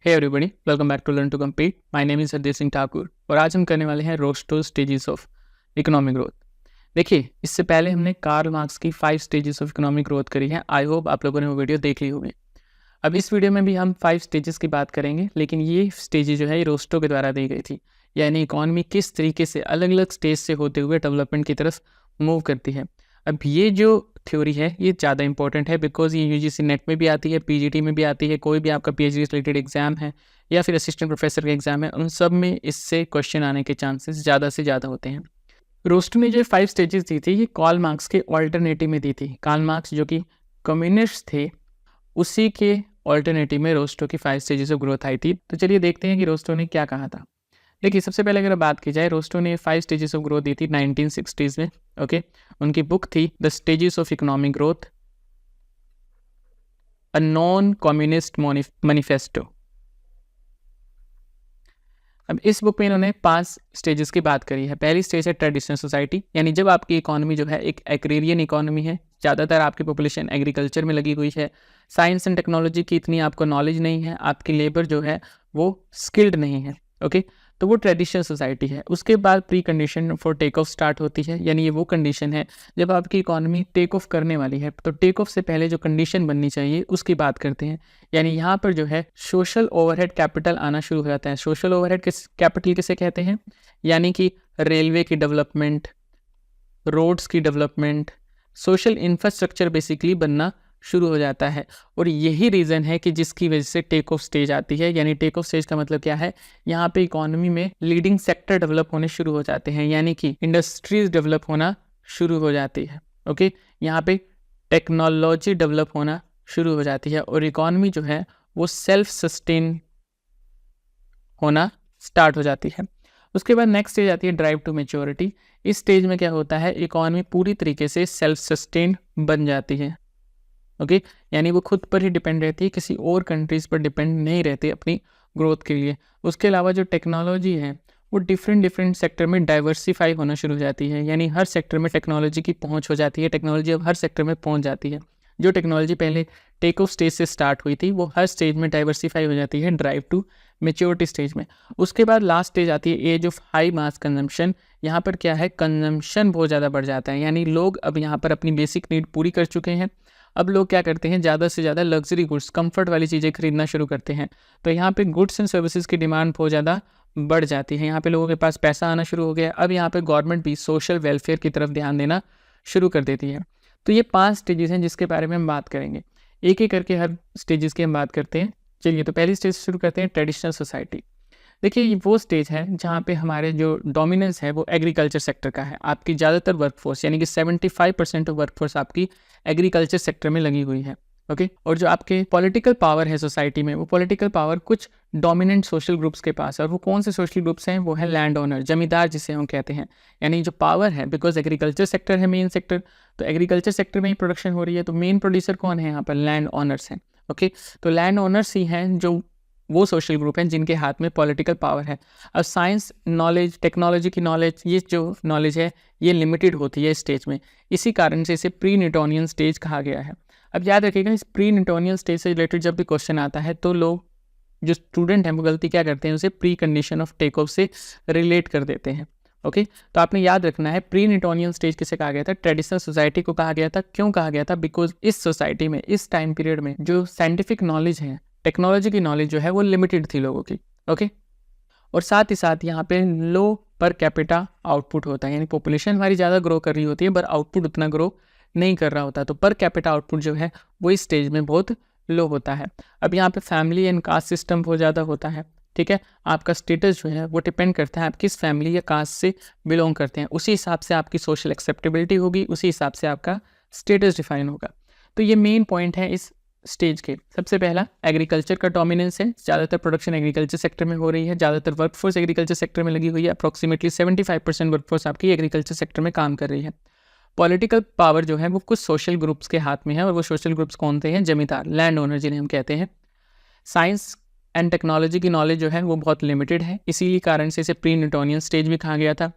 Hey everybody, welcome back to learn to compete. My name is Hardev Singh Thakur और आज हम करने वाले हैं Rostow stages of economic growth. देखिए, इससे पहले हमने कार्ल मार्क्स की 5 स्टेजेस ऑफ इकोनॉमिक ग्रोथ करी है। आई होप आप लोगों ने वो वीडियो देख ली होगी। अब इस वीडियो में भी हम 5 स्टेजेस की बात करेंगे, लेकिन ये स्टेजेस जो है ये रोस्टो के द्वारा दी गई थी, यानी इकॉनमी किस तरीके से अलग अलग स्टेज से होते हुए डेवलपमेंट की तरफ मूव करती है। अब ये जो थ्योरी है ये ज़्यादा इंपॉर्टेंट है बिकॉज ये यूजीसी नेट में भी आती है, पीजीटी में भी आती है, कोई भी आपका पीएचडी रिलेटेड एग्जाम है या फिर असिस्टेंट प्रोफेसर का एग्जाम है, उन सब में इससे क्वेश्चन आने के चांसेस ज़्यादा से ज़्यादा होते हैं। रोस्टो ने जो 5 स्टेजेस दी थी ये कार्ल मार्क्स के ऑल्टरनेटिव में दी थी। कार्ल मार्क्स जो कि कम्युनिस्ट थे, उसी के ऑल्टरनेटिव में रोस्टो की 5 स्टेजेस ऑफ ग्रोथ आई थी। तो चलिए देखते हैं कि रोस्टो ने क्या कहा था। देखिए, सबसे पहले अगर बात की जाए, रोस्टो ने 5 स्टेजेस ऑफ ग्रोथ दी थी 1960s में। ओके, उनकी बुक थी the stages of economic growth, a non communist manifesto. अब इस बुक में इन्होंने 5 स्टेजेस की बात करी है। पहली स्टेज है ट्रेडिशनल सोसाइटी, यानी जब आपकी इकोनॉमी जो है एक एग्रेरियन इकोनॉमी है, ज़्यादातर आपकी पॉपुलेशन एग्रीकल्चर में लगी हुई है, साइंस एंड टेक्नोलॉजी की इतनी आपको नॉलेज नहीं है, आपकी लेबर जो है वो स्किल्ड नहीं है। ओके, तो वो ट्रेडिशनल सोसाइटी है। उसके बाद pre condition for take off start होती है, यानी ये वो कंडीशन है जब आपकी इकोनॉमी टेक ऑफ करने वाली है। तो टेक ऑफ से पहले जो कंडीशन बननी चाहिए उसकी बात करते हैं, यानी यहाँ पर जो है सोशल ओवरहेड कैपिटल आना शुरू हो जाता है। सोशल ओवरहेड कैपिटल किसे कहते हैं? यानी कि रेलवे की डेवलपमेंट, रोड्स की डेवलपमेंट, सोशल इंफ्रास्ट्रक्चर बेसिकली बनना शुरू हो जाता है। और यही रीज़न है कि जिसकी वजह से टेक ऑफ स्टेज आती है। यानी टेक ऑफ स्टेज का मतलब क्या है? यहाँ पे इकोनॉमी में लीडिंग सेक्टर डेवलप होने शुरू हो जाते हैं, यानी कि इंडस्ट्रीज डेवलप होना शुरू हो जाती है। ओके, यहाँ पे टेक्नोलॉजी डेवलप होना शुरू हो जाती है और इकोनॉमी जो है वो सेल्फ सस्टेन होना स्टार्ट हो जाती है। उसके बाद नेक्स्ट स्टेज आती है ड्राइव टू मेच्योरिटी। इस स्टेज में क्या होता है? इकोनॉमी पूरी तरीके से सेल्फ सस्टेन बन जाती है। ओके, यानी वो खुद पर ही डिपेंड रहती है, किसी और कंट्रीज़ पर डिपेंड नहीं रहती अपनी ग्रोथ के लिए। उसके अलावा जो टेक्नोलॉजी है वो डिफरेंट सेक्टर में डाइवर्सिफाई होना शुरू हो जाती है, यानी हर सेक्टर में टेक्नोलॉजी की पहुंच हो जाती है। टेक्नोलॉजी अब हर सेक्टर में पहुंच जाती है। जो टेक्नोलॉजी पहले टेक ऑफ स्टेज से स्टार्ट हुई थी वो हर स्टेज में डाइवर्सिफाई हो जाती है ड्राइव टू मेच्योरिटी स्टेज में। उसके बाद लास्ट स्टेज आती है age of high mass consumption. यहाँ पर क्या है? कंजम्पशन बहुत ज़्यादा बढ़ जाता है, यानी लोग अब यहाँ पर अपनी बेसिक नीड पूरी कर चुके हैं। अब लोग क्या करते हैं? ज़्यादा से ज़्यादा लग्जरी गुड्स, कंफर्ट वाली चीज़ें खरीदना शुरू करते हैं। तो यहाँ पे गुड्स एंड सर्विसेज की डिमांड बहुत ज़्यादा बढ़ जाती है। यहाँ पे लोगों के पास पैसा आना शुरू हो गया। अब यहाँ पे गवर्नमेंट भी सोशल वेलफेयर की तरफ ध्यान देना शुरू कर देती है। तो ये 5 स्टेजेस हैं जिसके बारे में हम बात करेंगे। एक एक करके हर स्टेजेस की हम बात करते हैं। चलिए, तो पहली स्टेज शुरू करते हैं, ट्रेडिशनल सोसाइटी। देखिए, ये वो स्टेज है जहाँ पे हमारे जो डोमिनेंस है वो एग्रीकल्चर सेक्टर का है। आपकी ज़्यादातर वर्कफोर्स यानी कि 75% ऑफ वर्कफोर्स आपकी एग्रीकल्चर सेक्टर में लगी हुई है। ओके, और जो आपके पॉलिटिकल पावर है सोसाइटी में, वो पॉलिटिकल पावर कुछ डोमिनेंट सोशल ग्रुप्स के पास है। और वो कौन से सोशल ग्रुप्स हैं? वो है लैंड ओनर, जमींदार जिसे हम कहते हैं। यानी जो पावर है, बिकॉज एग्रीकल्चर सेक्टर है मेन सेक्टर, तो एग्रीकल्चर सेक्टर में ही प्रोडक्शन हो रही है, तो मेन प्रोड्यूसर कौन है यहाँ पर? लैंड ओनर्स हैं। ओके, तो लैंड ओनर्स ही हैं जो वो सोशल ग्रुप हैं जिनके हाथ में पॉलिटिकल पावर है। अब साइंस नॉलेज, टेक्नोलॉजी की नॉलेज, ये जो नॉलेज है ये लिमिटेड होती है इस स्टेज में। इसी कारण से इसे प्री न्यूटोनियन स्टेज कहा गया है। अब याद रखिएगा, इस प्री न्यूटोनियन स्टेज से रिलेटेड जब भी क्वेश्चन आता है तो लोग जो स्टूडेंट हैं वो गलती क्या करते हैं? उसे pre condition of take off से रिलेट कर देते हैं। ओके, तो आपने याद रखना है प्री न्यूटोनियन स्टेज किसे कहा गया था? ट्रेडिशनल सोसाइटी को कहा गया था। क्यों कहा गया था? बिकॉज इस सोसाइटी में, इस टाइम पीरियड में जो साइंटिफिक नॉलेज है, टेक्नोलॉजी की नॉलेज जो है वो लिमिटेड थी लोगों की। ओके, और साथ ही साथ यहाँ पे लो पर कैपिटा आउटपुट होता है, यानी पॉपुलेशन हमारी ज़्यादा ग्रो कर रही होती है पर आउटपुट उतना ग्रो नहीं कर रहा होता। तो पर कैपिटा आउटपुट जो है वो इस स्टेज में बहुत लो होता है। अब यहाँ पे फैमिली एंड कास्ट सिस्टम बहुत ज़्यादा होता है। ठीक है, आपका स्टेटस जो है वो डिपेंड करता है आप किस फैमिली या कास्ट से बिलोंग करते हैं। उसी हिसाब से आपकी सोशल एक्सेप्टेबिलिटी होगी, उसी हिसाब से आपका स्टेटस डिफाइन होगा। तो ये मेन पॉइंट है इस स्टेज के। सबसे पहला, एग्रीकल्चर का डोमिनेंस है। ज़्यादातर प्रोडक्शन एग्रीकल्चर सेक्टर में हो रही है, ज़्यादातर वर्कफोर्स एग्रीकल्चर सेक्टर में लगी हुई है। अप्रॉक्सीमेटली 75% वर्कफोर्स आपकी एग्रीकल्चर सेक्टर में काम कर रही है। पॉलिटिकल पावर जो है वो कुछ सोशल ग्रुप्स के हाथ में है, और वो सोशल ग्रुप्स कौन से हैं? जमींदार, लैंड ओनर जिन्हें हम कहते हैं। साइंस एंड टेक्नोलॉजी की नॉलेज जो है वो बहुत लिमिटेड है, इसी कारण से इसे प्री न्यूटोनियन स्टेज भी कहा गया था।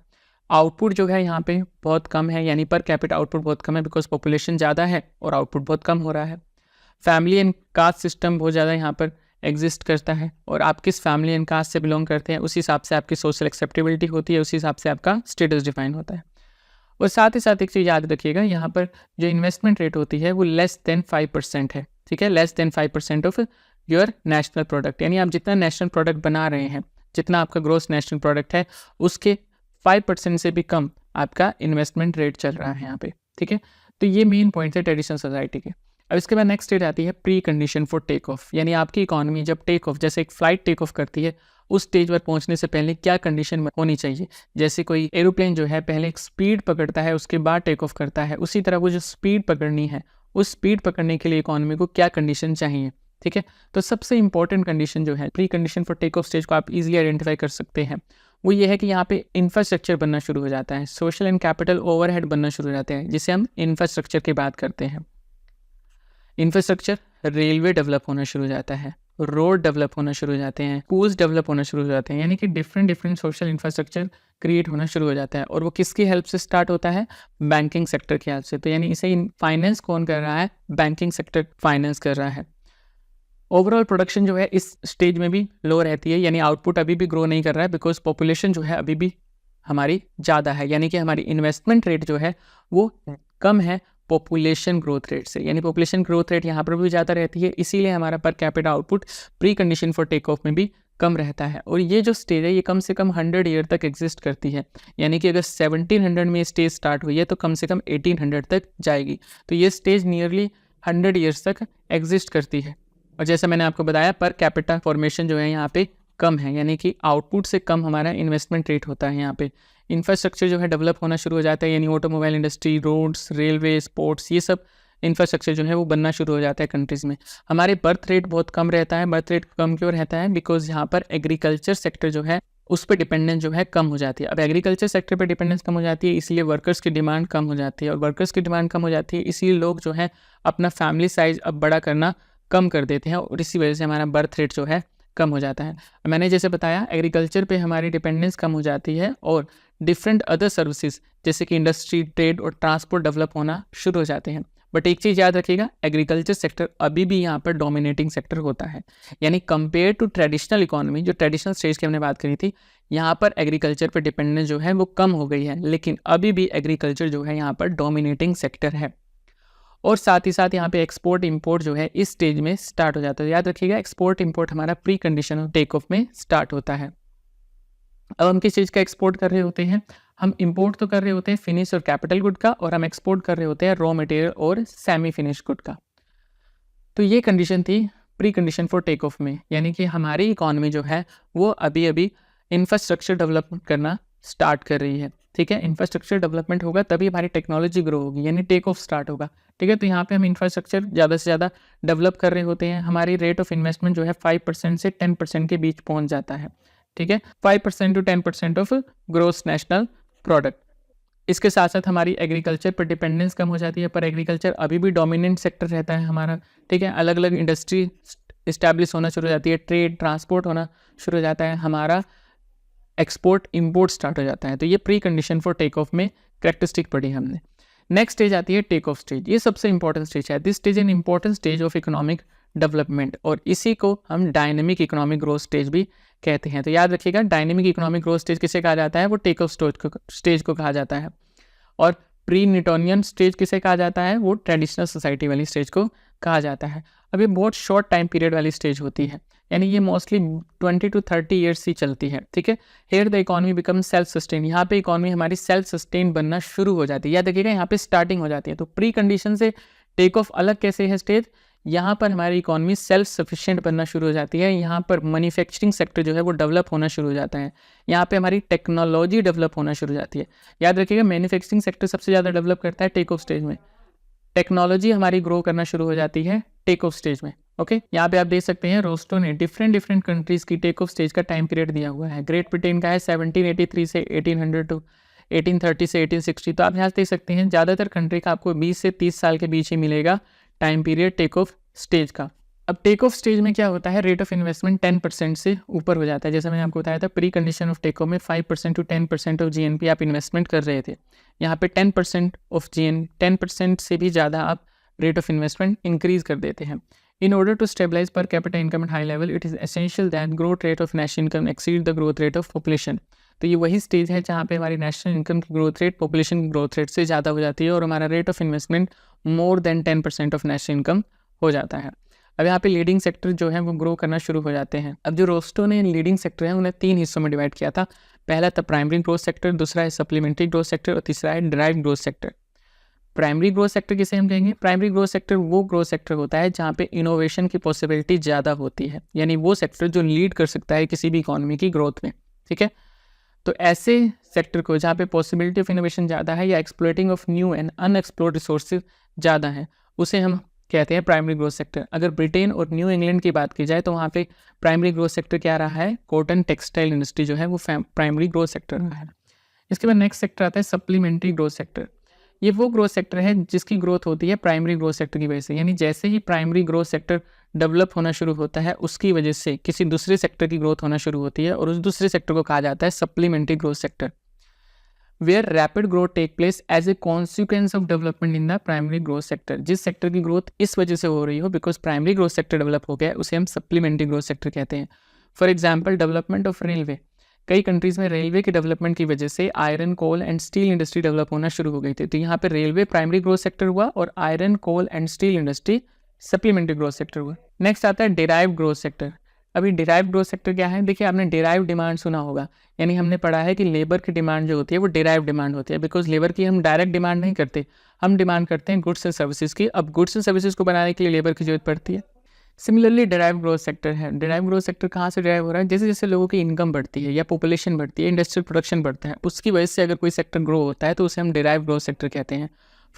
आउटपुट जो है यहाँ पे बहुत कम है, यानी पर कैपिटा आउटपुट बहुत कम है, बिकॉज पॉपुलेशन ज़्यादा है और आउटपुट बहुत कम हो रहा है। फैमिली एंड कास्ट सिस्टम बहुत ज़्यादा यहाँ पर एग्जिस्ट करता है और आप किस फैमिली एंड कास्ट से बिलोंग करते हैं, उस हिसाब से आपकी सोशल एक्सेप्टेबिलिटी होती है, उस हिसाब से आपका स्टेटस डिफाइन होता है। और साथ ही साथ एक चीज़ याद रखिएगा, यहाँ पर जो इन्वेस्टमेंट रेट होती है वो लेस देन 5% है, ठीक है, less than 5% of your national product, यानी आप जितना नेशनल प्रोडक्ट बना रहे हैं, जितना आपका ग्रोस नेशनल प्रोडक्ट है, उसके 5% से भी कम आपका इन्वेस्टमेंट रेट चल रहा है यहाँ पे, ठीक है। तो ये मेन पॉइंट है ट्रेडिशनल सोसाइटी के। अब इसके बाद नेक्स्ट स्टेज आती है pre condition for take off, यानी आपकी इकोनॉमी जब टेक ऑफ, जैसे एक फ्लाइट टेक ऑफ करती है, उस स्टेज पर पहुंचने से पहले क्या कंडीशन होनी चाहिए। जैसे कोई एरोप्लेन जो है पहले एक स्पीड पकड़ता है, उसके बाद टेक ऑफ करता है, उसी तरह वो जो स्पीड पकड़नी है, उस स्पीड पकड़ने के लिए इकोनॉमी को क्या कंडीशन चाहिए, ठीक है। तो सबसे इंपॉर्टेंट कंडीशन जो है pre condition for take off stage को आप इजीली आइडेंटिफाई कर सकते हैं, वो ये है कि यहाँ पे इंफ्रास्ट्रक्चर बनना शुरू हो जाता है, सोशल एंड कैपिटल ओवरहेड बनना शुरू हो जाते हैं, जिसे हम इंफ्रास्ट्रक्चर की बात करते हैं। इंफ्रास्ट्रक्चर, रेलवे डेवलप होना शुरू हो जाता है, रोड डेवलप होना शुरू हो जाते हैं, स्कूल्स डेवलप होना शुरू हो जाते हैं, यानी कि डिफरेंट सोशल इंफ्रास्ट्रक्चर क्रिएट होना शुरू हो जाता है। और वो किसकी हेल्प से स्टार्ट होता है? बैंकिंग सेक्टर की हेल्प से। तो यानी इसे फाइनेंस कौन कर रहा है? बैंकिंग सेक्टर फाइनेंस कर रहा है। ओवरऑल प्रोडक्शन जो है इस स्टेज में भी लो रहती है, यानी आउटपुट अभी भी ग्रो नहीं कर रहा है, बिकॉज पॉपुलेशन जो है अभी भी हमारी ज़्यादा है, यानी कि हमारी इन्वेस्टमेंट रेट जो है वो कम है पॉपुलेशन ग्रोथ रेट से, यानी पॉपुलेशन ग्रोथ रेट यहाँ पर भी ज़्यादा रहती है, इसीलिए हमारा per capita output pre condition for take off में भी कम रहता है। और ये जो स्टेज है ये कम से कम 100 ईयर तक एग्जिस्ट करती है, यानी कि अगर 1700 में स्टेज स्टार्ट हुई है तो कम से कम 1800 तक जाएगी। तो ये स्टेज नियरली 100 ईयर्स तक एग्जिस्ट करती है। और जैसा मैंने आपको बताया पर कैपिटा फॉर्मेशन जो है यहाँ पे कम है, यानी कि आउटपुट से कम हमारा इन्वेस्टमेंट रेट होता है यहाँ पे। इंफ्रास्ट्रक्चर जो है डेवलप होना शुरू हो जाता है, यानी automobile industry, roads, railway, sports, ये सब इंफ्रास्ट्रक्चर जो है वो बनना शुरू हो जाता है कंट्रीज़ में। हमारे बर्थ रेट बहुत कम रहता है। बर्थ रेट कम क्यों रहता है? बिकॉज यहाँ पर एग्रीकल्चर सेक्टर जो है उस पर डिपेंडेंस जो है कम हो जाती है। अब एग्रीकल्चर सेक्टर पर डिपेंडेंस कम हो जाती है, इसलिए वर्कर्स की डिमांड कम हो जाती है, और वर्कर्स की डिमांड कम हो जाती है इसलिए लोग जो है अपना फैमिली साइज अब बड़ा करना कम कर देते हैं, और इसी वजह से हमारा बर्थ रेट जो है कम हो जाता है। मैंने जैसे बताया एग्रीकल्चर पे हमारी डिपेंडेंस कम हो जाती है, और डिफरेंट अदर सर्विसेज जैसे कि इंडस्ट्री, ट्रेड और ट्रांसपोर्ट डेवलप होना शुरू हो जाते हैं। बट एक चीज़ याद रखिएगा, एग्रीकल्चर सेक्टर अभी भी यहाँ पर डोमिनेटिंग सेक्टर होता है, यानी कंपेयर टू ट्रेडिशनल इकोनॉमी, जो ट्रेडिशनल स्टेज की हमने बात करी थी, यहाँ पर एग्रीकल्चर पर डिपेंडेंस जो है वो कम हो गई है, लेकिन अभी भी एग्रीकल्चर जो है यहाँ पर डोमिनेटिंग सेक्टर है। और साथ ही साथ यहाँ पे एक्सपोर्ट इंपोर्ट जो है इस स्टेज में स्टार्ट हो जाता है। याद रखिएगा एक्सपोर्ट इंपोर्ट हमारा pre condition of take off में स्टार्ट होता है। अब हम किस चीज़ का एक्सपोर्ट कर रहे होते हैं? हम इंपोर्ट तो कर रहे होते हैं फिनिश और कैपिटल गुड का, और हम एक्सपोर्ट कर रहे होते हैं रॉ मटेरियल और सेमी फिनिश गुड का। तो ये कंडीशन थी pre condition for take off में, यानी कि हमारी इकोनॉमी जो है वो अभी अभी इंफ्रास्ट्रक्चर डेवलपमेंट करना स्टार्ट कर रही है, ठीक है। इंफ्रास्ट्रक्चर डेवलपमेंट होगा तभी हमारी टेक्नोलॉजी ग्रो होगी, यानी टेक ऑफ स्टार्ट होगा, ठीक है। तो यहाँ पे हम इंफ्रास्ट्रक्चर ज़्यादा से ज़्यादा डेवलप कर रहे होते हैं। हमारी रेट ऑफ इन्वेस्टमेंट जो है 5% से 10% के बीच पहुँच जाता है, ठीक है, 5% to 10% of gross national product. इसके साथ साथ हमारी एग्रीकल्चर पर डिपेंडेंस कम हो जाती है, पर एग्रीकल्चर अभी भी डोमिनेंट सेक्टर रहता है हमारा, ठीक है। अलग अलग इंडस्ट्री इस्टेब्लिश होना शुरू हो जाती है, ट्रेड ट्रांसपोर्ट होना शुरू हो जाता है, हमारा एक्सपोर्ट इंपोर्ट स्टार्ट हो जाता है। तो ये pre condition for take off में कैरेक्टरिस्टिक पढ़ी हमने। नेक्स्ट स्टेज आती है टेक ऑफ स्टेज। ये सबसे इंपॉर्टेंट स्टेज है। This stage an important stage of economic development, और इसी को हम डायनेमिक इकोनॉमिक ग्रोथ स्टेज भी कहते हैं। तो याद रखिएगा डायनेमिक इकोनॉमिक ग्रोथ स्टेज किसे कहा जाता है? वो टेक ऑफ स्टेज को कहा जाता है। और प्री न्यूटोनियन स्टेज किसे कहा जाता है? वो ट्रेडिशनल सोसाइटी वाली स्टेज को कहा जाता है। अब ये बहुत शॉर्ट टाइम पीरियड वाली स्टेज होती है, यानी ये मोस्टली 20 to 30 ईयर्स ही चलती है, ठीक है। Here the economy become self sustain, यहाँ पे इकोनॉमी हमारी सेल्फ सस्टेन बनना शुरू हो जाती है। याद रखिएगा यहाँ पे स्टार्टिंग हो जाती है। तो प्री कंडीशन से टेक ऑफ अलग कैसे है स्टेज? यहाँ पर हमारी इकोनॉमी सेल्फ सफिशिएंट बनना शुरू हो जाती है, यहाँ पर मैन्युफैक्चरिंग सेक्टर जो है वो डेवलप होना शुरू हो जाता है, यहाँ पे हमारी टेक्नोलॉजी डेवलप होना शुरू हो जाती है। याद रखिएगा मैन्युफैक्चरिंग सेक्टर सबसे ज़्यादा डेवलप करता है टेक ऑफ स्टेज में, टेक्नोलॉजी हमारी ग्रो करना शुरू हो जाती है टेक ऑफ स्टेज में, ओके। यहाँ पे आप देख सकते हैं रोस्टो ने डिफरेंट कंट्रीज़ की टेक ऑफ स्टेज का टाइम पीरियड दिया हुआ है। ग्रेट ब्रिटेन का है 1783 से 1800 टू 1830 से 1860। तो आप यहाँ देख सकते हैं ज़्यादातर कंट्री का आपको 20 से 30 साल के बीच ही मिलेगा time period take off stage का। अब टेक ऑफ स्टेज में क्या होता है? रेट ऑफ इन्वेस्टमेंट 10% से ऊपर हो जाता है। जैसा मैंने आपको बताया था pre condition of take off में 5% to 10% ऑफ GNP आप इन्वेस्टमेंट कर रहे थे, यहाँ पे 10% ऑफ 10% से भी ज़्यादा आप रेट ऑफ इन्वेस्टमेंट इंक्रीज़ कर देते हैं। In order to stabilize per capita income at high level, it is essential that growth rate of national income exceed the growth rate of population. तो ये वही स्टेज है जहाँ पे हमारी नेशनल इनकम की ग्रोथ रेट पॉपुलेशन की growth rate से ज़्यादा हो जाती है और हमारा rate of investment more than 10% of national income हो जाता है। अब यहाँ पे लीडिंग सेक्टर जो है वो ग्रो करना शुरू हो जाते हैं। अब जो रोस्टो ने लीडिंग सेक्टर है उन्हें 3 हिस्सों में डिवाइड किया था। पहला था प्राइमरी ग्रोथ सेक्टर, दूसरा है सप्लीमेंट्री ग्रोथ सेक्टर और तीसरा है derived growth sector. Primary growth sector किसे हम कहेंगे? प्राइमरी ग्रोथ सेक्टर वो ग्रोथ सेक्टर होता है जहाँ पे इनोवेशन की पॉसिबिलिटी ज़्यादा होती है, यानी वो सेक्टर जो लीड कर सकता है किसी भी इकोनॉमी की ग्रोथ में। ठीक है, तो ऐसे सेक्टर को जहाँ पे पॉसिबिलिटी ऑफ इनोवेशन ज़्यादा है या exploiting of new and unexplored resources ज़्यादा है, उसे हम कहते हैं प्राइमरी ग्रोथ सेक्टर। अगर ब्रिटेन और न्यू इंग्लैंड की बात की जाए तो वहाँ पे प्राइमरी ग्रोथ सेक्टर क्या रहा है? कॉटन टेक्सटाइल इंडस्ट्री जो है वो प्राइमरी ग्रोथ सेक्टर रहा है। इसके बाद नेक्स्ट सेक्टर आता है सप्लीमेंट्री ग्रोथ सेक्टर। ये वो ग्रोथ सेक्टर है जिसकी ग्रोथ होती है प्राइमरी ग्रोथ सेक्टर की वजह से, यानी जैसे ही प्राइमरी ग्रोथ सेक्टर डेवलप होना शुरू होता है उसकी वजह से किसी दूसरे सेक्टर की ग्रोथ होना शुरू होती है और उस दूसरे सेक्टर को कहा जाता है supplementary growth sector, where rapid growth take place as a consequence of development in the primary growth sector. जिस सेक्टर की ग्रोथ इस वजह से हो रही हो because primary growth sector develop हो गया है उसे हम सप्लीमेंट्री ग्रोथ सेक्टर कहते हैं। For example development of railway, कई कंट्रीज़ में रेलवे के डेवलपमेंट की वजह से iron coal and steel industry develop होना शुरू हो गई थी। तो यहाँ पे रेलवे प्राइमरी ग्रोथ सेक्टर हुआ और iron coal and steel industry supplementary growth sector हुआ। नेक्स्ट आता है डिराइव्ड ग्रोथ सेक्टर। अभी डिराइव्ड ग्रोथ सेक्टर क्या है? देखिए आपने डिराइव डिमांड सुना होगा, यानी हमने पढ़ा है कि लेबर की डिमांड जो होती है वो डिराइव डिमांड होती है, बिकॉज लेबर की हम डायरेक्ट डिमांड नहीं करते, हम डिमांड करते हैं गुड्स एंड सर्विसेज की। अब गुड्स एंड सर्विसेज को बनाने के लिए लेबर की जरूरत पड़ती है। सिमिलरली डिराइव ग्रोथ सेक्टर है। डिराइव ग्रोथ सेक्टर कहाँ से डिराइव हो रहा है? जैसे जैसे लोगों की इनकम बढ़ती है या पॉपुलेशन बढ़ती है, इंडस्ट्रियल प्रोडक्शन बढ़ता है, उसकी वजह से अगर कोई सेक्टर ग्रो होता है तो उसे हम डिराइव ग्रोथ सेक्टर कहते हैं।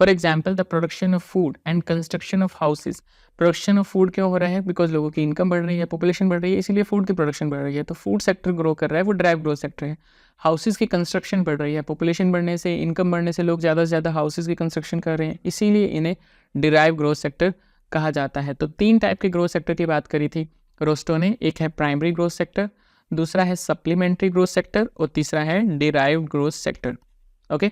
For example the production of food and construction of houses. Production of food क्यों हो रहा है? बिकॉज लोगों की इनकम बढ़ रही है, पॉपुलेशन बढ़ रही है, इसीलिए फूड की प्रोडक्शन बढ़ रही है, तो फूड सेक्टर ग्रो कर रहा है, वो डिराइव ग्रोथ सेक्टर है। हाउसेज की कंस्ट्रक्शन बढ़ रही है, पॉपुलेशन बढ़ने से, इनकम बढ़ने से लोग ज़्यादा से ज़्यादा हाउसेज की कंस्ट्रक्शन कर रहे हैं, इसीलिए इन्हें डिराइव ग्रोथ सेक्टर कहा जाता है। तो 3 टाइप के ग्रोथ सेक्टर की बात करी थी रोस्टो ने, एक है प्राइमरी ग्रोथ सेक्टर, दूसरा है सप्लीमेंट्री ग्रोथ सेक्टर और तीसरा है डिराइव्ड ग्रोथ सेक्टर। ओके,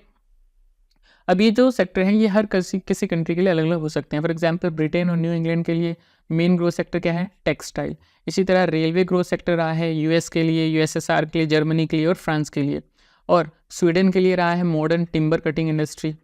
अब ये जो सेक्टर हैं ये हर किसी कंट्री के लिए अलग अलग हो सकते हैं। फॉर एग्जांपल ब्रिटेन और न्यू इंग्लैंड के लिए मेन ग्रोथ सेक्टर क्या है? टेक्सटाइल। इसी तरह रेलवे ग्रोथ सेक्टर रहा है यूएस के लिए, यूएसएसआर के लिए, जर्मनी के लिए और फ्रांस के लिए, और स्वीडन के लिए रहा है मॉडर्न टिम्बर कटिंग इंडस्ट्री।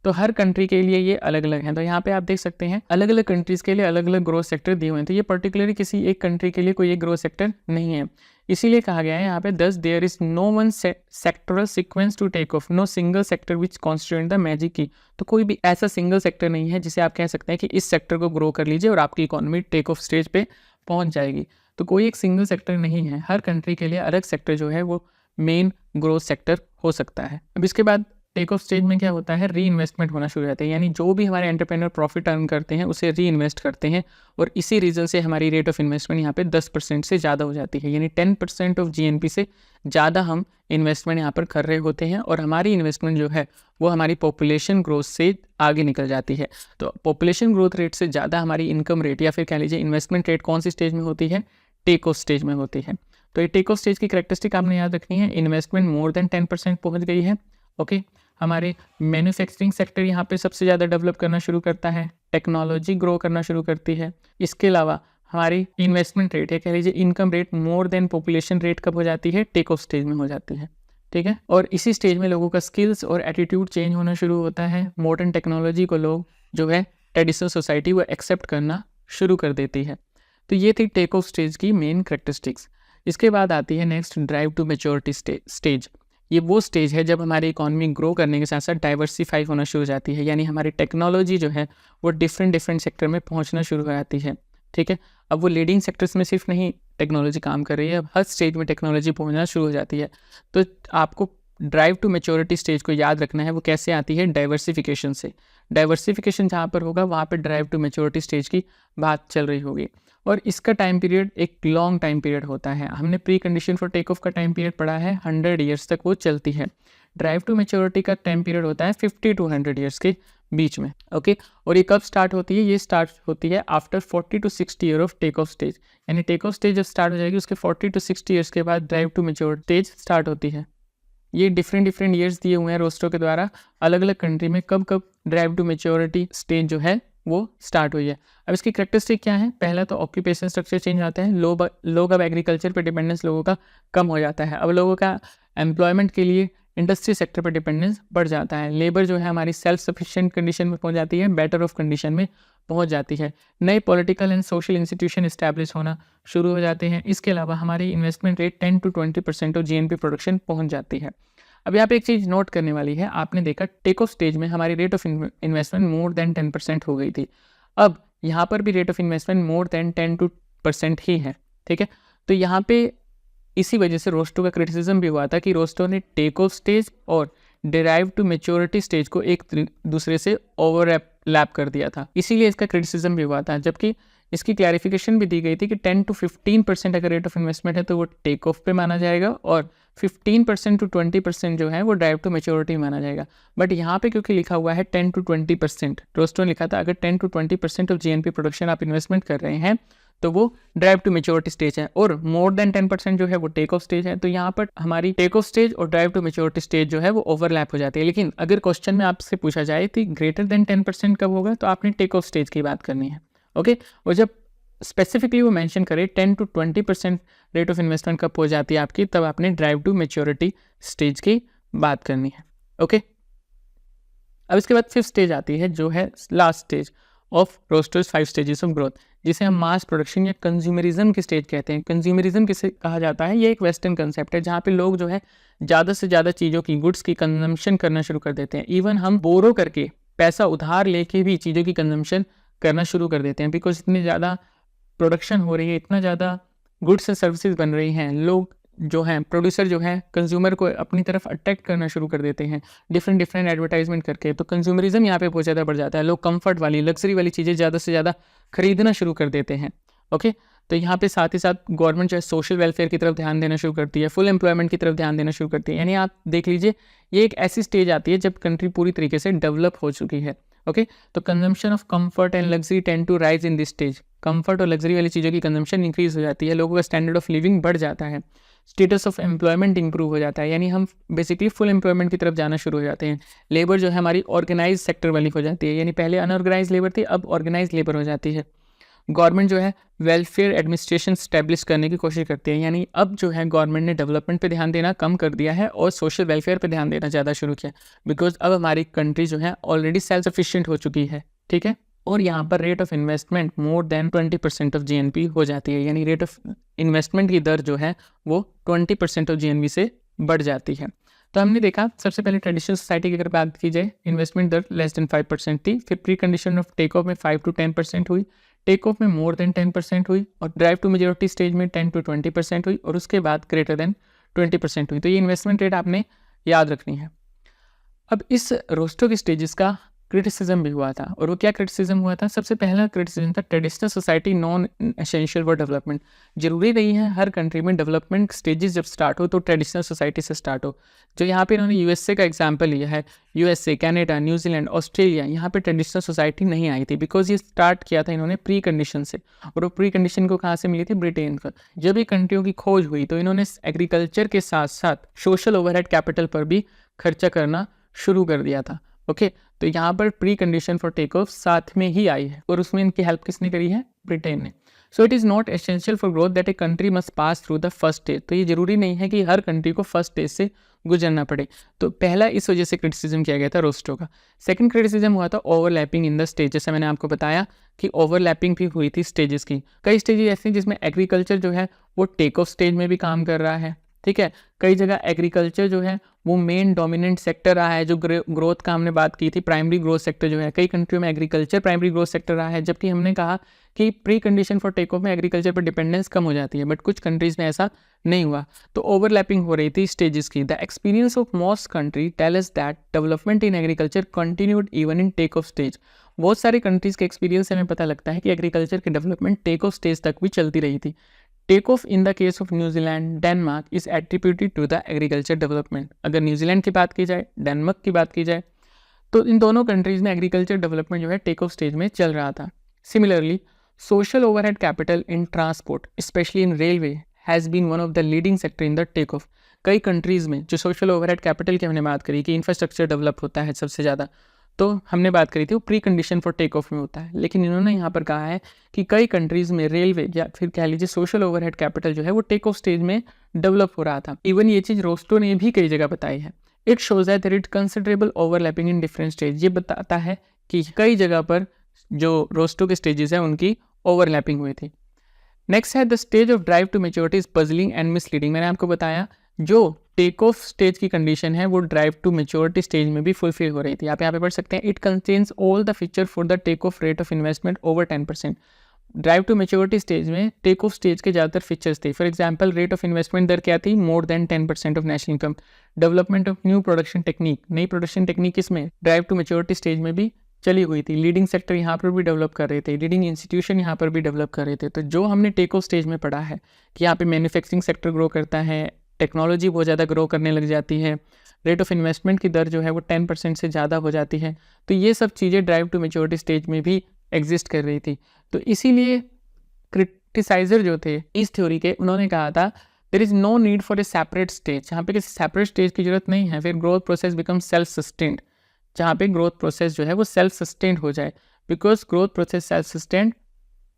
तो हर कंट्री के लिए ये अलग अलग हैं। तो यहाँ पे आप देख सकते हैं अलग अलग कंट्रीज़ के लिए अलग अलग ग्रोथ सेक्टर दिए हुए हैं। तो ये पर्टिकुलरली किसी एक कंट्री के लिए कोई एक ग्रोथ सेक्टर नहीं है, इसीलिए कहा गया है यहाँ पे दस there is no one sectoral sequence to take off, no single sector which constitute the magic key. तो कोई भी ऐसा सिंगल सेक्टर नहीं है जिसे आप कह सकते हैं कि इस सेक्टर को ग्रो कर लीजिए और आपकी इकोनॉमी टेक ऑफ स्टेज पे पहुँच जाएगी। तो कोई एक सिंगल सेक्टर नहीं है, हर कंट्री के लिए अलग सेक्टर जो है वो मेन ग्रोथ सेक्टर हो सकता है। अब इसके बाद टेक ऑफ स्टेज में क्या होता है? री इन्वेस्टमेंट होना शुरू हो जाता है, यानी जो भी हमारे एंटरप्रेन्योर प्रॉफिट अर्न करते हैं उसे री इन्वेस्ट करते हैं, और इसी रीज़न से हमारी रेट ऑफ इन्वेस्टमेंट यहाँ पे 10% से ज़्यादा हो जाती है, यानी 10% ऑफ जीएनपी से ज़्यादा हम इन्वेस्टमेंट यहाँ पर कर रहे होते हैं, और हमारी इन्वेस्टमेंट जो है वो हमारी पॉपुलेशन ग्रोथ से आगे निकल जाती है। तो पॉपुलेशन ग्रोथ रेट से ज़्यादा हमारी इनकम रेट या फिर कह लीजिए इन्वेस्टमेंट रेट कौन सी स्टेज में होती है? टेक ऑफ स्टेज में होती है। तो ये टेक ऑफ स्टेज की कैरेक्टरिस्टिक आपने याद रखनी है, इन्वेस्टमेंट मोर देन 10% पहुँच गई है। ओके, हमारे मैन्युफैक्चरिंग सेक्टर यहाँ पे सबसे ज़्यादा डेवलप करना शुरू करता है, टेक्नोलॉजी ग्रो करना शुरू करती है। इसके अलावा हमारी इन्वेस्टमेंट रेट या कह लीजिए income rate more than population rate कब हो जाती है? टेक ऑफ स्टेज में हो जाती है। ठीक है, और इसी स्टेज में लोगों का स्किल्स और एटीट्यूड चेंज होना शुरू होता है। मॉडर्न टेक्नोलॉजी को लोग जो है ट्रेडिशनल सोसाइटी वो एक्सेप्ट करना शुरू कर देती है। तो ये थी टेक ऑफ स्टेज की मेन करेक्टरिस्टिक्स। इसके बाद आती है next drive to maturity stage. ये वो स्टेज है जब हमारी इकोनॉमी ग्रो करने के साथ साथ डाइवर्सिफाई होना शुरू हो जाती है, यानी हमारी टेक्नोलॉजी जो है वो डिफरेंट सेक्टर में पहुंचना शुरू हो जाती है। ठीक है, अब वो लीडिंग सेक्टर्स में सिर्फ नहीं टेक्नोलॉजी काम कर रही है, अब हर स्टेज में टेक्नोलॉजी पहुंचना शुरू हो जाती है। तो आपको ड्राइव टू मैच्योरिटी स्टेज को याद रखना है, वो कैसे आती है? डाइवर्सिफिकेशन से। डाइवर्सिफिकेशन जहाँ पर होगा वहाँ पर ड्राइव टू मैच्योरिटी स्टेज की बात चल रही होगी, और इसका टाइम पीरियड एक लॉन्ग टाइम पीरियड होता है। हमने pre condition for take off का टाइम पीरियड पढ़ा है, 100 ईयर्स तक वो चलती है। ड्राइव टू मैच्योरिटी का टाइम पीरियड होता है 50 to 100 ईयर्स के बीच में। ओके, और ये कब स्टार्ट होती है? ये स्टार्ट होती है after 40 to 60 year of take off stage, यानी टेक ऑफ स्टेज जब स्टार्ट हो जाएगी उसके 40 to 60 ईयर्स के बाद drive to maturity stage start होती है। ये डिफरेंट ईयर्स दिए हुए हैं रोस्टो के द्वारा, अलग अलग कंट्री में कब कब ड्राइव टू मैच्योरिटी स्टेज जो है वो स्टार्ट हुई है। अब इसकी कैरेक्टरिस्टिक क्या है? पहला तो ऑक्यूपेशन स्ट्रक्चर चेंज आता है, लोग अब एग्रीकल्चर पे डिपेंडेंस लोगों का कम हो जाता है। अब लोगों का एम्प्लॉयमेंट के लिए इंडस्ट्री सेक्टर पर डिपेंडेंस बढ़ जाता है। लेबर जो है हमारी सेल्फ सफिशिएंट कंडीशन में पहुंच जाती है, बेटर ऑफ कंडीशन में पहुंच जाती है। नए political and social institution establish होना शुरू हो जाते हैं। इसके अलावा हमारी investment rate 10 to 20% of GNP production पहुंच जाती है। अब यहाँ पे एक चीज़ नोट करने वाली है, आपने देखा टेक ऑफ स्टेज में हमारी rate of investment more than 10% हो गई थी। अब यहाँ पर भी rate of investment more than 10% ही है, ठीक है। तो यहाँ पे इसी वजह से रोस्टो का क्रिटिसिज्म भी हुआ था कि रोस्टो ने टेक ऑफ स्टेज और डिराइव टू मेच्योरिटी स्टेज को एक दूसरे से ओवरलैप कर दिया था, इसीलिए इसका क्रिटिसिज्म भी हुआ था। जबकि इसकी क्लैरिफिकेशन भी दी गई थी कि 10 to 15% अगर रेट ऑफ इन्वेस्टमेंट है तो वो टेक ऑफ पे माना जाएगा और 15% to 20% जो है वो ड्राइव टू मेच्योरिटी माना जाएगा। बट यहाँ पे क्योंकि लिखा हुआ है 10 to 20%, रोस्टो ने लिखा था अगर 10 to 20% ऑफ जीएनपी प्रोडक्शन आप इन्वेस्टमेंट कर रहे हैं तो वो ड्राइव टू मेच्योरिटी स्टेज है, और मोर देन 10% जो है वो टेक ऑफ स्टेज है। तो यहाँ पर हमारी टेक ऑफ स्टेज और ड्राइव टू मेच्योरिटी स्टेज जो है वो ओवरलैप हो जाती है। लेकिन अगर क्वेश्चन में आपसे पूछा जाए कि ग्रेटर देन 10% कब होगा, तो आपने टेक ऑफ स्टेज की बात करनी है, ओके। और जब स्पेसिफिकली वो मेंशन करे 10 to 20% रेट ऑफ इन्वेस्टमेंट कब हो जाती है आपकी, तब आपने ड्राइव टू मेच्योरिटी स्टेज की बात करनी है, ओके। अब इसके बाद 5th स्टेज आती है जो है last stage of Rostow's 5 stages of growth, जिसे हम मास प्रोडक्शन या कंज्यूमरिज्म की स्टेज कहते हैं। कंज्यूमरिज्म किसे कहा जाता है? ये एक वेस्टर्न कंसेप्ट है जहाँ पे लोग जो है ज़्यादा से ज़्यादा चीज़ों की, गुड्स की कंजम्पशन करना शुरू कर देते हैं। इवन हम बोरो करके, पैसा उधार लेके भी चीज़ों की कंजम्पशन करना शुरू कर देते हैं, बिकॉज इतनी ज़्यादा प्रोडक्शन हो रही है, इतना ज़्यादा गुड्स एंड सर्विसेज बन रही हैं, लोग जो हैं प्रोड्यूसर जो है कंज्यूमर को अपनी तरफ अट्रैक्ट करना शुरू कर देते हैं डिफरेंट एडवर्टाइजमेंट करके। तो कंज्यूमरिज्म यहाँ पे बहुत ज़्यादा बढ़ जाता है, लोग कंफर्ट वाली, लग्जरी वाली चीज़ें ज़्यादा से ज़्यादा खरीदना शुरू कर देते हैं, ओके। तो यहाँ पे साथ ही साथ गवर्नमेंट जो है सोशल वेलफेयर की तरफ ध्यान देना शुरू करती है, फुल एम्प्लॉयमेंट की तरफ ध्यान देना शुरू करती है। यानी आप देख लीजिए ये एक ऐसी स्टेज आती है जब कंट्री पूरी तरीके से डेवलप हो चुकी है, ओके। तो consumption of comfort and luxury tend to rise in this stage. Comfort और लग्जरी वाली चीज़ों की कंजम्पशन इंक्रीज हो जाती है, लोगों का स्टैंडर्ड ऑफ लिविंग बढ़ जाता है, स्टेटस ऑफ एम्प्लॉयमेंट इंप्रूव हो जाता है, यानी हम बेसिकली फुल एम्प्लॉयमेंट की तरफ जाना शुरू हो जाते हैं। लेबर जो है हमारी ऑर्गेनाइज सेक्टर वाली हो जाती है, यानी पहले अनऑर्गेनाइज लेबर थी, अब ऑर्गेनाइज लेबर हो जाती है। गवर्नमेंट जो है वेलफेयर एडमिनिस्ट्रेशन स्टैब्लिश करने की कोशिश करती है, यानी अब जो है गवर्नमेंट ने डेवलपमेंट पे ध्यान देना कम कर दिया है और सोशल वेलफेयर पे ध्यान देना ज़्यादा शुरू किया, बिकॉज अब हमारी कंट्री जो है ऑलरेडी सेल्फ सफिशिएंट हो चुकी है, ठीक है। और यहाँ पर rate of investment more than 20% of GNP हो जाती है, यानी रेट ऑफ इन्वेस्टमेंट की दर जो है वो 20% ऑफ जीएनपी से बढ़ जाती है। तो हमने देखा सबसे पहले ट्रेडिशनल सोसाइटी की अगर बात की जाए, इन्वेस्टमेंट दर लेस देन 5% थी, फिर pre condition of take off में 5 to 10% हुई, टेक ऑफ में मोर देन 10% हुई, और ड्राइव टू मेजोरिटी स्टेज में 10 to 20% हुई, और उसके बाद ग्रेटर देन 20% हुई। तो ये इन्वेस्टमेंट रेट आपने याद रखनी है। अब इस रोस्टो की स्टेजेस का क्रिटिसिज्म भी हुआ था, और वो क्या क्रिटिसिज्म हुआ था? सबसे पहला क्रिटिसिज्म था traditional society non essential for development. जरूरी नहीं है हर कंट्री में डेवलपमेंट स्टेजेस जब स्टार्ट हो तो ट्रेडिशनल सोसाइटी से स्टार्ट हो। जो यहाँ पे इन्होंने यूएसए का एग्जांपल लिया है, यूएसए, कनाडा, न्यूजीलैंड, ऑस्ट्रेलिया, यहाँ पे ट्रेडिशनल सोसाइटी नहीं आई थी, बिकॉज ये स्टार्ट किया था इन्होंने प्री कंडीशन से, और वो प्री कंडीशन को कहाँ से मिली थी? ब्रिटेन का। जब ये कंट्रियों की खोज हुई तो इन्होंने एग्रीकल्चर के साथ साथ सोशल ओवरहेड कैपिटल पर भी खर्चा करना शुरू कर दिया था, ओके। तो यहाँ पर pre condition for take off साथ में ही आई है, और उसमें इनकी हेल्प किसने करी है? ब्रिटेन ने। So it is not essential for growth that a country must pass through the first stage. तो ये जरूरी नहीं है कि हर कंट्री को फर्स्ट स्टेज से गुजरना पड़े। तो पहला इस वजह से क्रिटिसिज्म किया गया था रोस्टो का। सेकंड क्रिटिसिज्म हुआ था ओवरलैपिंग इन द स्टेज। जैसे मैंने आपको बताया कि ओवरलैपिंग भी हुई थी स्टेजेस की। कई स्टेजेस ऐसे हैं जिसमें एग्रीकल्चर जो है वो टेक ऑफ स्टेज में भी काम कर रहा है, ठीक है। कई जगह एग्रीकल्चर जो है वो मेन डोमिनेंट सेक्टर रहा है। जो ग्रोथ का हमने बात की थी, प्राइमरी ग्रोथ सेक्टर जो है, कई कंट्रियों में एग्रीकल्चर प्राइमरी ग्रोथ सेक्टर रहा है, जबकि हमने कहा कि pre condition for take off में एग्रीकल्चर पर डिपेंडेंस कम हो जाती है, बट कुछ कंट्रीज में ऐसा नहीं हुआ। तो ओवरलैपिंग हो रही थी स्टेजेस की। The experience of most country tell us that development in agriculture continued even in take off stage. बहुत सारी कंट्रीज के एक्सपीरियंस से हमें पता लगता है कि एग्रीकल्चर की डेवलपमेंट टेक ऑफ स्टेज तक भी चलती रही थी। Take off in the case of New Zealand, Denmark is attributed to the agriculture development. अगर न्यूजीलैंड की बात की जाए, डेनमार्क की बात की जाए, तो इन दोनों कंट्रीज में एग्रीकल्चर डेवलपमेंट जो है टेक ऑफ स्टेज में चल रहा था। Similarly social overhead capital in transport specially in railway has been one of the leading sector in the take off. कई कंट्रीज़ में जो सोशल ओवरहेड कैपिटल की हमने बात करी कि इंफ्रास्ट्रक्चर डेवलप होता है सबसे ज़्यादा, तो हमने बात करी थी वो pre condition for take off में होता है, लेकिन इन्होंने यहाँ पर कहा है कि कई कंट्रीज़ में रेलवे या फिर कह लीजिए सोशल ओवरहेड कैपिटल जो है वो टेक ऑफ स्टेज में डेवलप हो रहा था। इवन ये चीज़ रोस्टो ने भी कई जगह बताई है। It shows that there is considerable overlapping in different stage. ये बताता है कि कई जगह पर जो रोस्टो के स्टेजेस हैं उनकी ओवरलैपिंग हुई थी। नेक्स्ट है the stage of drive to maturity is puzzling and misleading. मैंने आपको बताया जो टेक ऑफ स्टेज की कंडीशन है वो ड्राइव टू मेच्योरिटी स्टेज में भी फुलफिल हो रही थी। आप यहाँ पे पढ़ सकते हैं it contains all the feature for the take off rate of investment over 10%। Drive to maturity stage में टेक ऑफ स्टेज के ज़्यादातर फीचर्स थे। For example rate of investment दर क्या थी, more than 10% of national income. Development of new production technique, नई production technique इसमें drive to maturity stage में भी चली हुई थी। लीडिंग सेक्टर यहाँ पर भी डेवलप कर रहे थे, लीडिंग इंस्टीट्यूशन यहाँ पर भी डेवलप कर रहे थे। तो जो हमने टेक ऑफ स्टेज में पढ़ा है कि यहाँ पे मैन्युफैक्चरिंग सेक्टर ग्रो करता है, टेक्नोलॉजी बहुत ज़्यादा ग्रो करने लग जाती है, रेट ऑफ इन्वेस्टमेंट की दर जो है वो 10% से ज़्यादा हो जाती है, तो ये सब चीज़ें ड्राइव टू मेच्योरिटी स्टेज में भी एग्जिस्ट कर रही थी। तो इसीलिए क्रिटिसाइजर जो थे इस थ्योरी के, उन्होंने कहा था there is no need for a separate stage. यहाँ पे किसी सेपरेट स्टेज की जरूरत नहीं है। फिर growth process become self sustained, जहाँ पे ग्रोथ प्रोसेस जो है वो सेल्फ सस्टेन्ड हो जाए, because growth process self sustained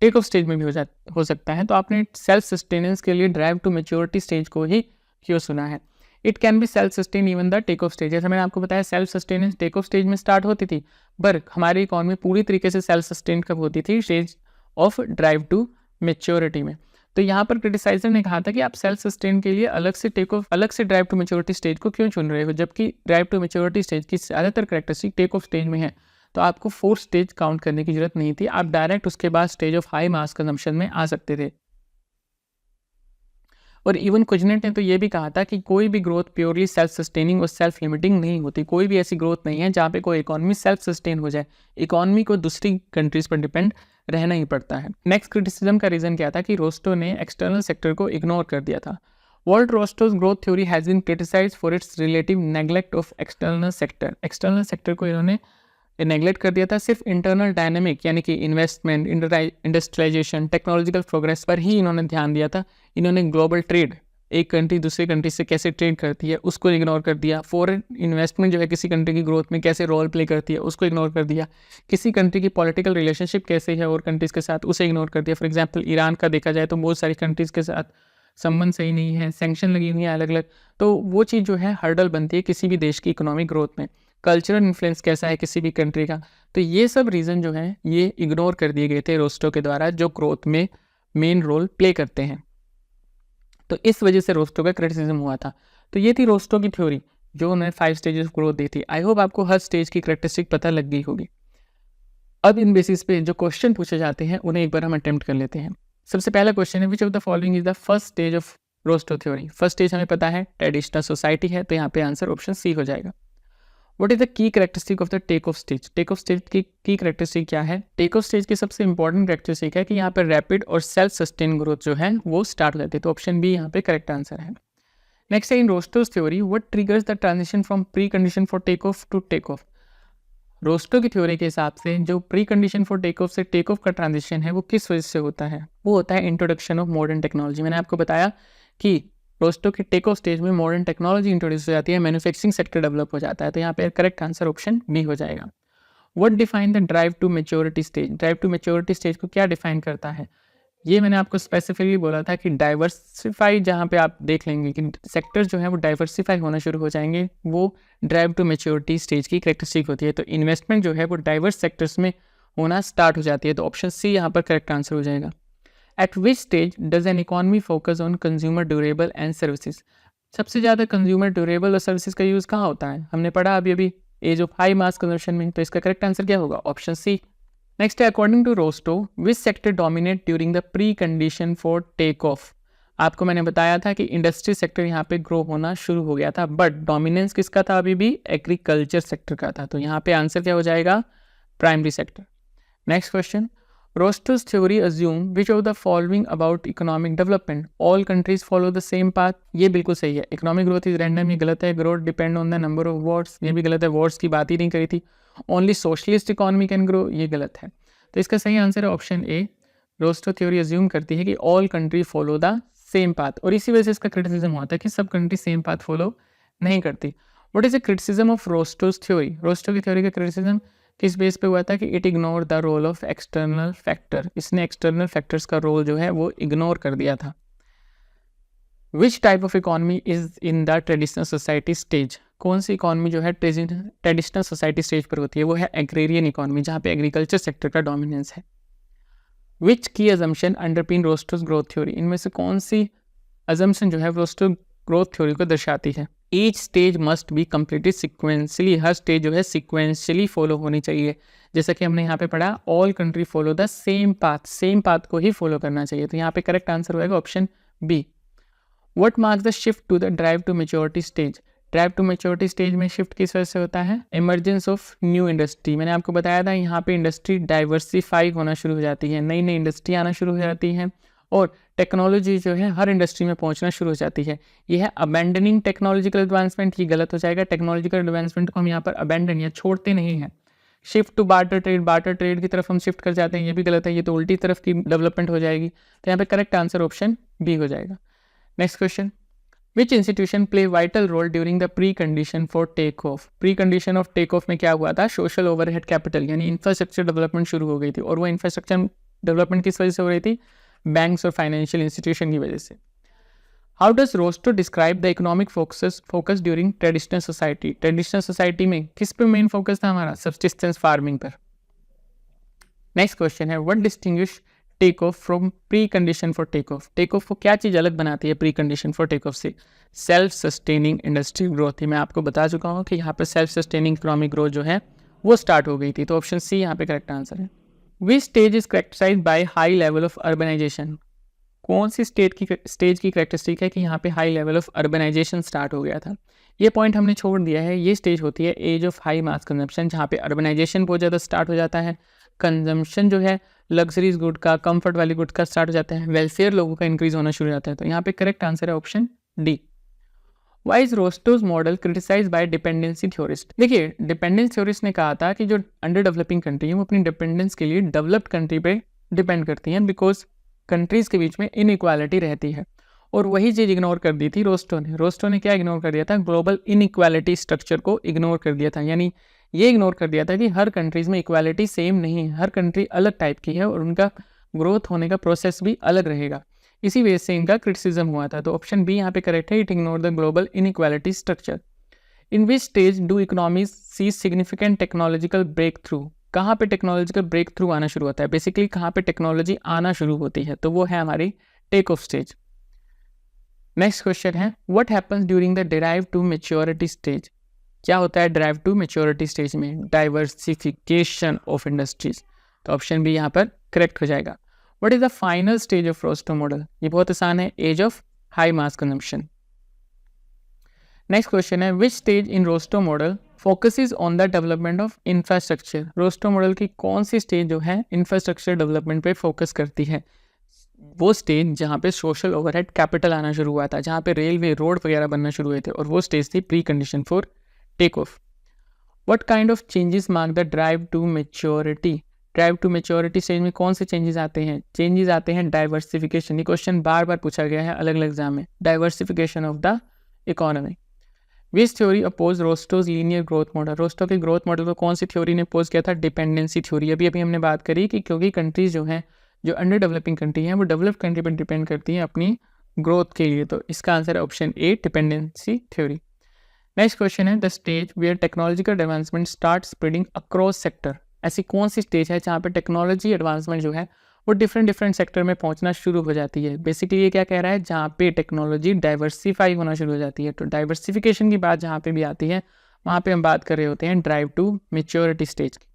take off stage में भी हो सकता है। तो आपने सेल्फ सस्टेनेंस के लिए ड्राइव टू मेच्योरिटी स्टेज को ही क्यों सुना है। It can be self sustain even the take off stage. जैसे मैंने आपको बताया self sustenance take off stage में स्टार्ट होती थी, पर हमारी इकॉनमी पूरी तरीके से सेल्फ सस्टेन कब होती थी, stage of drive to maturity में। तो यहाँ पर क्रिटिसाइजर ने कहा था कि आप सेल्फ सस्टेन के लिए अलग से ड्राइव टू मेच्योरिटी स्टेज को क्यों चुन रहे हो, जबकि ड्राइव टू मेच्योरिटी स्टेज की ज़्यादातर कैरेक्टरिस्टिक टेक ऑफ स्टेज में है। तो आपको 4 स्टेज काउंट करने की जरूरत नहीं थी, आप डायरेक्ट उसके बाद stage of high mass consumption में आ सकते थे। और इवन कुजनेट ने तो ये भी कहा था कि कोई भी ग्रोथ प्योरली सेल्फ सस्टेनिंग और सेल्फ लिमिटिंग नहीं होती। कोई भी ऐसी ग्रोथ नहीं है जहाँ पे कोई इकॉनमी सेल्फ सस्टेन हो जाए, इकॉनमी को दूसरी कंट्रीज पर डिपेंड रहना ही पड़ता है। नेक्स्ट क्रिटिसिज्म का रीज़न क्या था कि रोस्टो ने एक्सटर्नल सेक्टर को इग्नोर कर दिया था। Walt Rostow's growth theory has been criticised for its relative neglect of external sector. External sector को इन्होंने नेगलेक्ट कर दिया था, सिर्फ इंटरनल डायनेमिक यानी कि इन्वेस्टमेंट, इंडस्ट्रियलाइजेशन, टेक्नोलॉजिकल प्रोग्रेस पर ही इन्होंने ध्यान दिया था। इन्होंने ग्लोबल ट्रेड, एक कंट्री दूसरी कंट्री से कैसे ट्रेड करती है उसको इग्नोर कर दिया। फॉरेन इन्वेस्टमेंट जो है किसी कंट्री की ग्रोथ में कैसे रोल प्ले करती है उसको इग्नोर कर दिया। किसी कंट्री की पॉलिटिकल रिलेशनशिप कैसे है और कंट्रीज़ के साथ, उसे इग्नोर कर दिया। फॉर एग्जांपल ईरान का देखा जाए तो बहुत सारी कंट्रीज़ के साथ संबंध सही नहीं है, सैंक्शन लगी हुई है अलग अलग, तो वो चीज़ जो है हर्डल बनती है किसी भी देश की इकोनॉमिक ग्रोथ में। कल्चरल इन्फ्लुएंस कैसा है किसी भी कंट्री का, तो ये सब रीज़न जो है ये इग्नोर कर दिए गए थे रोस्टो के द्वारा, जो ग्रोथ में मेन रोल प्ले करते हैं। तो इस वजह से रोस्टो का क्रिटिसिज्म हुआ था। तो ये थी रोस्टो की थ्योरी जो उन्हें 5 स्टेजेस ऑफ ग्रोथ दी थी। आई होप आपको हर स्टेज की कैरेक्टरिस्टिक पता लग गई होगी। अब इन बेसिस पे जो क्वेश्चन पूछे जाते हैं उन्हें एक बार हम अटेम्प्ट कर लेते हैं। सबसे पहला क्वेश्चन है which of the following is the first stage of Rostow theory. First stage हमें पता है ट्रेडिशनल सोसाइटी है, तो यहाँ पे आंसर ऑप्शन सी हो जाएगा। What is the key characteristic of the take off stage? Take off stage की key characteristic क्या है? Take off stage की सबसे important characteristic है कि यहाँ पर रैपिड और सेल्फ सस्टेन ग्रोथ जो है वो स्टार्ट हो जाती है। तो ऑप्शन बी यहाँ पे करेक्ट आंसर है। नेक्स्ट है in Rostow's theory what triggers the transition from pre condition for take off to take off. Rostow की थ्योरी के हिसाब से जो pre condition for take off से टेक ऑफ का ट्रांजिशन है वो किस वजह से होता है? वो होता है इंट्रोडक्शन ऑफ मॉडर्न टेक्नोलॉजी। मैंने आपको बताया कि रोस्टो के टेक ऑफ स्टेज में मॉडर्न टेक्नोलॉजी इंट्रोड्यूस हो जाती है, मैन्युफैक्चरिंग सेक्टर डेवलप हो जाता है। तो यहाँ पे करेक्ट आंसर ऑप्शन बी हो जाएगा। What define the drive to maturity stage? Drive to maturity stage को क्या डिफाइन करता है? ये मैंने आपको स्पेसिफिकली बोला था कि डाइवर्सिफाई, जहाँ पे आप देख लेंगे कि सेक्टर्स जो है वो डाइवर्सिफाई होना शुरू हो जाएंगे, वो ड्राइव टू मेच्योरिटी स्टेज की कैरेक्टरिस्टिक होती है। तो इन्वेस्टमेंट जो है वो डाइवर्स सेक्टर्स में होना स्टार्ट हो जाती है। तो ऑप्शन सी यहाँ पर करेक्ट आंसर हो जाएगा। At which stage does an economy focus on consumer durable and services? सबसे ज़्यादा कंज्यूमर ड्यूरेबल और सर्विसेज का यूज़ कहाँ होता है? हमने पढ़ा अभी age of high mass consumption में। तो इसका करेक्ट आंसर क्या होगा? Option C. नेक्स्ट है according to Rostow which sector dominate during the pre condition for take off. आपको मैंने बताया था कि इंडस्ट्री सेक्टर यहाँ पे ग्रो होना शुरू हो गया था, बट डोमिनेंस किसका था? अभी भी एग्रीकल्चर सेक्टर का था। तो यहाँ पे आंसर क्या हो जाएगा? Primary sector. Next question, Rosto's theory assume which of the following about economic development? All countries follow the same path. ये बिल्कुल सही है। Economic growth is random, ये गलत है। Growth depend on the number of wards, ये भी गलत है। Wards की बात ही नहीं करी थी। Only socialist economy can grow, ये गलत है। तो इसका सही आंसर है ऑप्शन ए। रोस्टो थ्योरी अज्यूम करती है कि all country follow the same path, और इसी वजह से इसका क्रिटिसिज्म हुआ था कि सब कंट्री सेम पाथ फॉलो नहीं करती। What is the criticism of Rostow's theory? Rostow की थ्योरी का क्रिटिसिज्म किस बेस पे हुआ था कि it ignore the role of external factor, इसने एक्सटर्नल फैक्टर्स का रोल जो है वो इग्नोर कर दिया था। Which type of economy is in the traditional society stage? कौन सी इकोनॉमी जो है ट्रेडिशनल सोसाइटी स्टेज पर होती है? वो है एग्रेरियन इकोनॉमी, जहाँ पे एग्रीकल्चर सेक्टर का डोमिनेंस है। विच की अजम्पशन अंडरपिन रोस्टोज ग्रोथ थ्योरी? इनमें से कौन सी अजम्पशन जो है रोस्टो ग्रोथ थ्योरी को दर्शाती है? Each stage must be completed sequentially, her stage जो है सिक्वेंशियली फॉलो होनी चाहिए। जैसा कि हमने यहाँ पे पढ़ा, all country follow the same path को ही फॉलो करना चाहिए। तो यहाँ पे करेक्ट आंसर होगा option B. What marks the shift to the drive to maturity stage? Drive to maturity stage में शिफ्ट किस वजह से होता है? Emergence of new industry. मैंने आपको बताया था यहाँ पे इंडस्ट्री डाइवर्सिफाई होना शुरू हो जाती है, नई नई इंडस्ट्री आना शुरू हो जाती है और टेक्नोलॉजी जो है हर इंडस्ट्री में पहुंचना शुरू हो जाती है। यह है अबेंडनिंग टेक्नोलॉजिकल एडवांसमेंट, ये गलत हो जाएगा। टेक्नोलॉजिकल एडवांसमेंट को हम यहाँ पर अबेंडन या छोड़ते नहीं हैं। शिफ्ट टू बार्टर ट्रेड की तरफ हम शिफ्ट कर जाते हैं, ये भी गलत है, ये तो उल्टी तरफ की डेवलपमेंट हो जाएगी। तो यहाँ पे करेक्ट आंसर ऑप्शन बी हो जाएगा। Next question, which institution play vital role during the pre condition for take off? Pre condition of take off में क्या हुआ था? सोशल ओवरहेड कैपिटल यानी इंफ्रास्ट्रक्चर डेवलपमेंट शुरू हो गई थी, और वो इंफ्रास्ट्रक्चर डेवलपमेंट किस वजह से हो रही थी? बैंक्स और फाइनेंशियल इंस्टीट्यूशन की वजह से। How does Rostow describe the economic focus during traditional society? Traditional society में किस पे मेन फोकस था हमारा? सब्सिस्टेंस फार्मिंग पर। नेक्स्ट क्वेश्चन है, what distinguish take off from pre condition for take off? Take off को क्या चीज़ अलग बनाती है pre condition for take off से? Self sustaining industry growth. मैं आपको बता चुका हूँ कि यहाँ पर सेल्फ सस्टेनिंग इकोनॉमिक ग्रोथ जो है वो स्टार्ट हो गई थी। तो ऑप्शन सी यहाँ पे करेक्ट आंसर है। Which stage is characterized by high level of urbanization? कौन सी स्टेज की करेक्टरिस्टिक है कि यहाँ पे high level of urbanization start हो गया था? ये पॉइंट हमने छोड़ दिया है। ये स्टेज होती है age of high mass consumption, जहाँ पे अर्बनाइजेशन बहुत ज़्यादा स्टार्ट हो जाता है, कंजम्पशन जो है लग्जरीज गुड का, कंफर्ट वाली गुड का स्टार्ट हो जाता है, वेलफेयर लोगों का इंक्रीज होना शुरू हो जाता है। तो यहाँ पे करेक्ट आंसर है option D. Why is Rostow's model criticise by dependency theorist? देखिए, डिपेंडेंस थ्योरिस्ट ने कहा था कि जो अंडर डेवलपिंग कंट्री है वो अपनी डिपेंडेंस के लिए डेवलप्ड कंट्री पे डिपेंड करती हैं, बिकॉज कंट्रीज के बीच में इनइक्वालिटी रहती है। और वही चीज़ इग्नोर कर दी थी रोस्टो ने। रोस्टो ने क्या इग्नोर कर दिया था? ग्लोबल इनइक्वालिटी स्ट्रक्चर को इग्नोर कर दिया था। यानी ये इग्नोर कर दिया था कि हर कंट्रीज में इक्वालिटी सेम नहीं है, हर कंट्री अलग टाइप की है और उनका ग्रोथ होने का प्रोसेस भी अलग रहेगा। इसी वजह से इनका क्रिटिसिज्म हुआ था। तो ऑप्शन बी यहाँ पे करेक्ट है, it ignore the global inequality structure. In which stage do economies see significant technological breakthrough? कहाँ पे टेक्नोलॉजिकल ब्रेक थ्रू आना शुरू होता है? बेसिकली कहाँ पे टेक्नोलॉजी आना शुरू होती है? तो वो है हमारी take off stage. Next question है, what happens during the drive to maturity stage? क्या होता है ड्राइव टू मैच्योरिटी स्टेज में? Diversification of industries. तो ऑप्शन बी यहाँ पर करेक्ट हो जाएगा। What is the final stage of Rostow model? ये बहुत आसान है, age of high mass consumption. Next question है, which stage in Rostow model focuses on the development of infrastructure? Rostow model की कौन सी स्टेज जो है इंफ्रास्ट्रक्चर डेवलपमेंट पे फोकस करती है? वो स्टेज जहाँ पे सोशल ओवरहेड कैपिटल आना शुरू हुआ था, जहाँ पे रेलवे रोड वगैरह बनना शुरू हुए थे, और वो स्टेज थी pre condition for take off. What kind of changes mark the drive to maturity? Drive to maturity stage में कौन से चेंजेस आते हैं? चेंजेस आते हैं डाइवर्सिफिकेशन। ये क्वेश्चन बार बार पूछा गया है अलग अलग एग्जाम में। Diversification of the economy. Which theory oppose Rostow's linear growth model? Rostow के ग्रोथ मॉडल को कौन सी थ्योरी ने अपोज किया था? Dependency theory. अभी हमने बात करी कि क्योंकि कंट्रीज जो हैं, जो अंडर डेवलपिंग कंट्री हैं, वो डेवलप्ड कंट्री पर डिपेंड करती हैं अपनी ग्रोथ के लिए। तो इसका आंसर है option A, dependency theory. Next question है, the stage where technological advancement start spreading across sector? ऐसी कौन सी स्टेज है जहाँ पे टेक्नोलॉजी एडवांसमेंट जो है वो डिफरेंट सेक्टर में पहुँचना शुरू हो जाती है? बेसिकली ये क्या कह रहा है? जहाँ पे टेक्नोलॉजी डाइवर्सिफाई होना शुरू हो जाती है। तो डाइवर्सिफिकेशन की बात जहाँ पे भी आती है वहाँ पे हम बात कर रहे होते हैं ड्राइव टू मैच्योरिटी स्टेज की।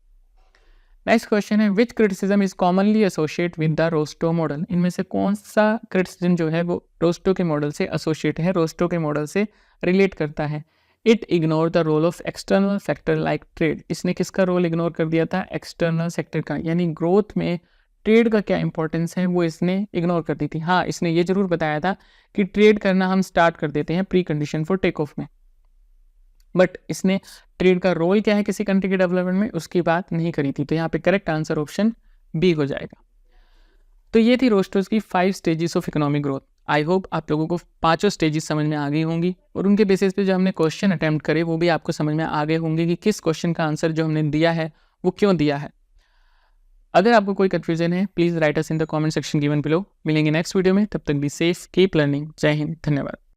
नेक्स्ट क्वेश्चन है, which criticism is commonly associate with the Rostow model? इनमें से कौन सा क्रिटिसिज्म जो है वो रोस्टो के मॉडल से एसोसिएट है, रोस्टो के मॉडल से रिलेट करता है? It ignore the role of external factor like trade. इसने किसका रोल इग्नोर कर दिया था? एक्सटर्नल सेक्टर का। यानी ग्रोथ में ट्रेड का क्या इंपॉर्टेंस है वो इसने इग्नोर कर दी थी। हाँ, इसने ये जरूर बताया था कि ट्रेड करना हम स्टार्ट कर देते हैं pre condition for take off में, बट इसने ट्रेड का रोल क्या है किसी कंट्री के डेवलपमेंट में उसकी बात नहीं करी थी। तो यहाँ पे करेक्ट आंसर ऑप्शन बी हो जाएगा। तो ये थी रोस्टोज की 5 stages of economic growth. I hope आप लोगों को 5 स्टेजेस समझ में आ गई होंगी और उनके बेसिस पे जो हमने क्वेश्चन अटैम्प्ट करे वो भी आपको समझ में आ गए होंगे कि किस क्वेश्चन का आंसर जो हमने दिया है वो क्यों दिया है। अगर आपको कोई कन्फ्यूजन है please write us in the comment section given below. मिलेंगे नेक्स्ट वीडियो में, तब तक बी सेफ, कीप लर्निंग। जय हिंद, धन्यवाद।